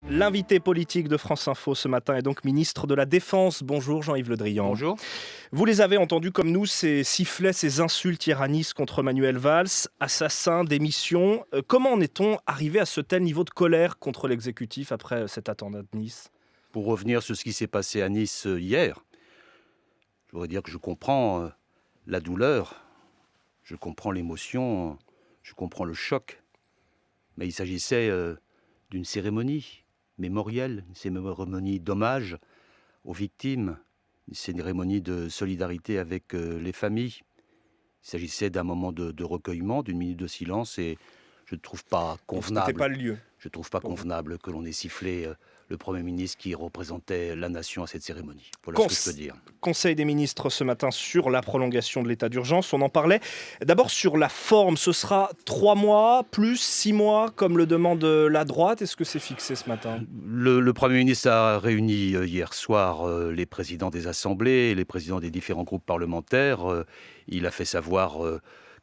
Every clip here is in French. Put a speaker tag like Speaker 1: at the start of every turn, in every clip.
Speaker 1: L'invité politique de France Info ce matin est donc ministre de la Défense. Bonjour Jean-Yves Le Drian.
Speaker 2: Bonjour.
Speaker 1: Vous les avez entendus comme nous, ces sifflets, ces insultes hier à Nice contre Manuel Valls, assassin, démission. Comment en est-on arrivé à ce tel niveau de colère contre l'exécutif après cet attentat de Nice ?
Speaker 2: Pour revenir sur ce qui s'est passé à Nice hier, je voudrais dire que je comprends la douleur, je comprends l'émotion, je comprends le choc. Mais il s'agissait d'une cérémonie mémorielle, une cérémonie d'hommage aux victimes, une cérémonie de solidarité avec les familles. Il s'agissait d'un moment de recueillement, d'une minute de silence, et je ne trouve pas convenable.
Speaker 1: Ce n'était pas le lieu.
Speaker 2: Je ne trouve pas convenable que l'on ait sifflé le Premier ministre qui représentait la nation à cette cérémonie. Voilà ce que je peux dire.
Speaker 1: Conseil des ministres ce matin sur la prolongation de l'état d'urgence, on en parlait. D'abord sur la forme, ce sera 3 mois, plus 6 mois, comme le demande la droite. Est-ce que c'est fixé ce matin ?
Speaker 2: Le Premier ministre a réuni hier soir les présidents des assemblées, les présidents des différents groupes parlementaires. Il a fait savoir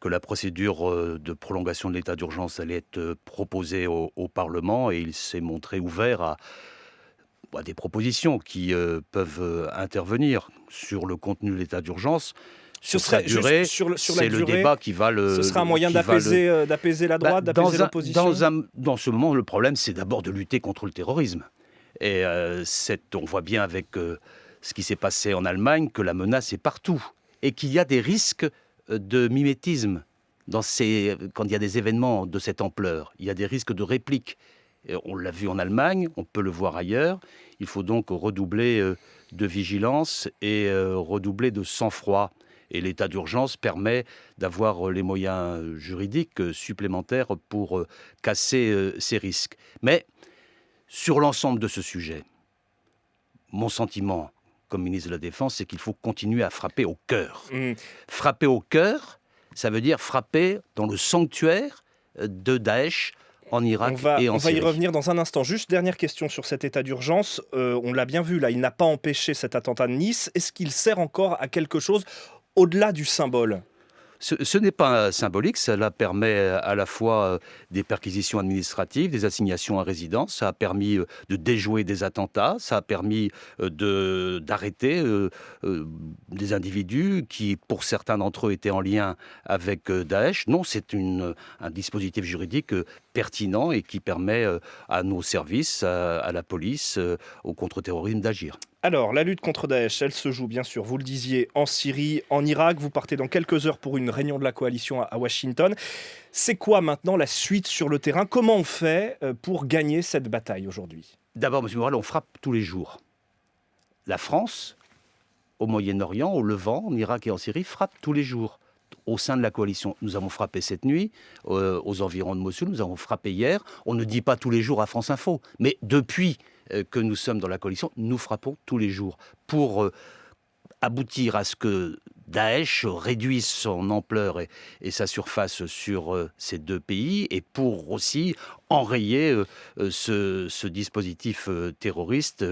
Speaker 2: que la procédure de prolongation de l'état d'urgence allait être proposée au Parlement, et il s'est montré ouvert à des propositions qui peuvent intervenir sur le contenu de l'état d'urgence. Sur sa durée, c'est le débat qui va le...
Speaker 1: Ce sera un moyen d'apaiser la droite, d'apaiser l'opposition.
Speaker 2: Dans ce moment, le problème, c'est d'abord de lutter contre le terrorisme. Et on voit bien avec ce qui s'est passé en Allemagne que la menace est partout. Et qu'il y a des risques de mimétisme quand il y a des événements de cette ampleur. Il y a des risques de réplique. Et on l'a vu en Allemagne, on peut le voir ailleurs. Il faut donc redoubler de vigilance et redoubler de sang-froid. Et l'état d'urgence permet d'avoir les moyens juridiques supplémentaires pour casser ces risques. Mais sur l'ensemble de ce sujet, mon sentiment comme ministre de la Défense, c'est qu'il faut continuer à frapper au cœur. Frapper au cœur, ça veut dire frapper dans le sanctuaire de Daesh en Irak et en Syrie.
Speaker 1: On va y revenir dans un instant. Juste dernière question sur cet état d'urgence. On l'a bien vu, là, il n'a pas empêché cet attentat de Nice. Est-ce qu'il sert encore à quelque chose au-delà du symbole ?
Speaker 2: Ce n'est pas symbolique, cela permet à la fois des perquisitions administratives, des assignations à résidence, ça a permis de déjouer des attentats, ça a permis d'arrêter des individus qui, pour certains d'entre eux, étaient en lien avec Daesh. Non, c'est un dispositif juridique pertinent et qui permet à nos services, à la police, au contre-terrorisme d'agir.
Speaker 1: Alors, la lutte contre Daesh, elle se joue bien sûr, vous le disiez, en Syrie, en Irak. Vous partez dans quelques heures pour une réunion de la coalition à Washington. C'est quoi maintenant la suite sur le terrain ? Comment on fait pour gagner cette bataille aujourd'hui ?
Speaker 2: D'abord, M. Morel, on frappe tous les jours. La France, au Moyen-Orient, au Levant, en Irak et en Syrie, frappe tous les jours. Au sein de la coalition, nous avons frappé cette nuit aux environs de Mossoul, nous avons frappé hier. On ne dit pas tous les jours à France Info, mais depuis que nous sommes dans la coalition, nous frappons tous les jours pour aboutir à ce que Daesh réduise son ampleur et sa surface sur ces deux pays, et pour aussi enrayer ce dispositif terroriste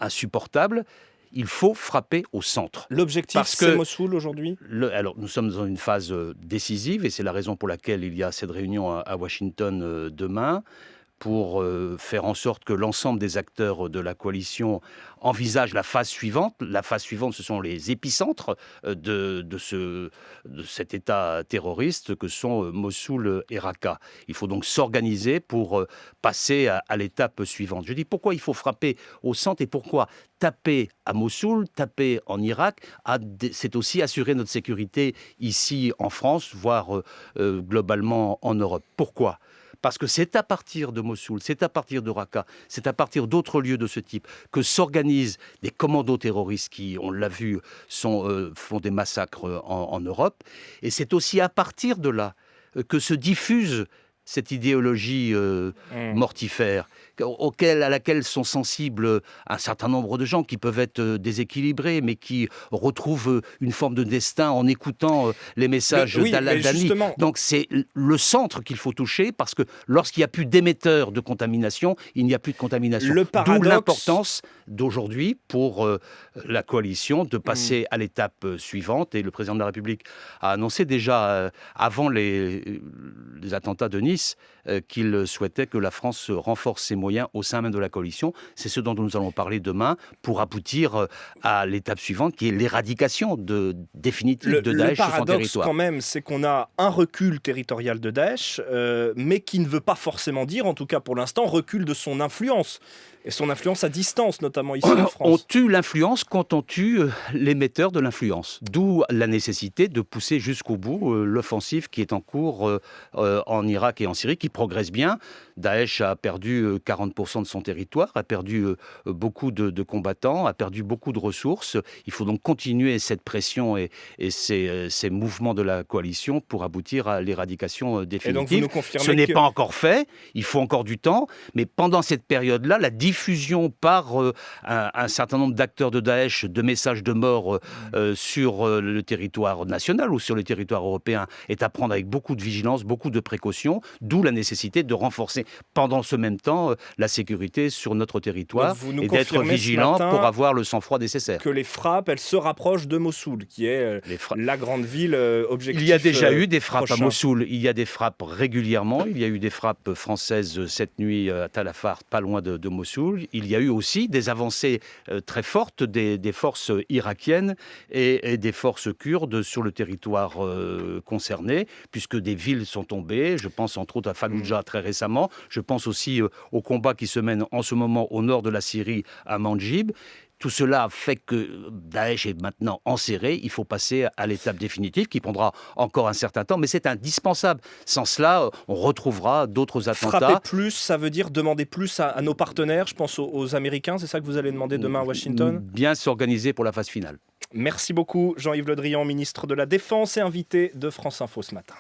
Speaker 2: insupportable. Il faut frapper au centre.
Speaker 1: L'objectif, c'est Mossoul aujourd'hui ?
Speaker 2: Alors, nous sommes dans une phase décisive, et c'est la raison pour laquelle il y a cette réunion à Washington demain, pour faire en sorte que l'ensemble des acteurs de la coalition envisagent la phase suivante. La phase suivante, ce sont les épicentres de cet État terroriste que sont Mossoul et Raqqa. Il faut donc s'organiser pour passer à l'étape suivante. Je dis pourquoi il faut frapper au centre et pourquoi taper à Mossoul, taper en Irak, c'est aussi assurer notre sécurité ici en France, voire globalement en Europe. Pourquoi ? Parce que c'est à partir de Mossoul, c'est à partir de Raqqa, c'est à partir d'autres lieux de ce type que s'organisent des commandos terroristes qui, on l'a vu, font des massacres en Europe. Et c'est aussi à partir de là que se diffuse cette idéologie mortifère, à laquelle sont sensibles un certain nombre de gens qui peuvent être déséquilibrés, mais qui retrouvent une forme de destin en écoutant les messages d'Al-Adani. Donc c'est le centre qu'il faut toucher, parce que lorsqu'il n'y a plus d'émetteurs de contamination, il n'y a plus de contamination. D'où l'importance d'aujourd'hui pour la coalition de passer à l'étape suivante. Et le président de la République a annoncé déjà, avant les attentats de Nice, qu'il souhaitait que la France renforce ses moyens moyens au sein même de la coalition. C'est ce dont nous allons parler demain pour aboutir à l'étape suivante qui est l'éradication définitive de Daesh sur son
Speaker 1: paradoxe
Speaker 2: territoire.
Speaker 1: quand même, c'est qu'on a un recul territorial de Daesh, mais qui ne veut pas forcément dire, en tout cas pour l'instant, recul de son influence. Et son influence à distance, notamment ici en France.
Speaker 2: On tue l'influence quand on tue l'émetteur de l'influence. D'où la nécessité de pousser jusqu'au bout l'offensive qui est en cours en Irak et en Syrie, qui progresse bien. Daesh a perdu 40% de son territoire, a perdu beaucoup de combattants, a perdu beaucoup de ressources. Il faut donc continuer cette pression et ces mouvements de la coalition pour aboutir à l'éradication définitive.
Speaker 1: Et donc vous nous confirmez
Speaker 2: Ce n'est pas encore fait, il faut encore du temps, mais pendant cette période-là, la diffusion par un certain nombre d'acteurs de Daesh de messages de mort sur le territoire national ou sur le territoire européen est à prendre avec beaucoup de vigilance, beaucoup de précautions, d'où la nécessité de renforcer pendant ce même temps la sécurité sur notre territoire et d'être vigilant pour avoir le sang-froid nécessaire.
Speaker 1: Que les frappes, elles se rapprochent de Mossoul, qui est la grande ville objectif.
Speaker 2: Il y a déjà eu des frappes
Speaker 1: prochain.
Speaker 2: à Mossoul, il y a des frappes régulièrement, il y a eu des frappes françaises cette nuit à Tal Afar, pas loin de Mossoul. Il y a eu aussi des avancées très fortes des forces irakiennes et des forces kurdes sur le territoire concerné, puisque des villes sont tombées. Je pense entre autres à Fallujah très récemment. Je pense aussi aux combats qui se mènent en ce moment au nord de la Syrie, à Mandjib. Tout cela fait que Daesh est maintenant enserré. Il faut passer à l'étape définitive qui prendra encore un certain temps, mais c'est indispensable. Sans cela, on retrouvera d'autres attentats.
Speaker 1: Frapper plus, ça veut dire demander plus à nos partenaires, je pense aux Américains, c'est ça que vous allez demander demain à Washington ?
Speaker 2: Bien s'organiser pour la phase finale.
Speaker 1: Merci beaucoup Jean-Yves Le Drian, ministre de la Défense et invité de France Info ce matin.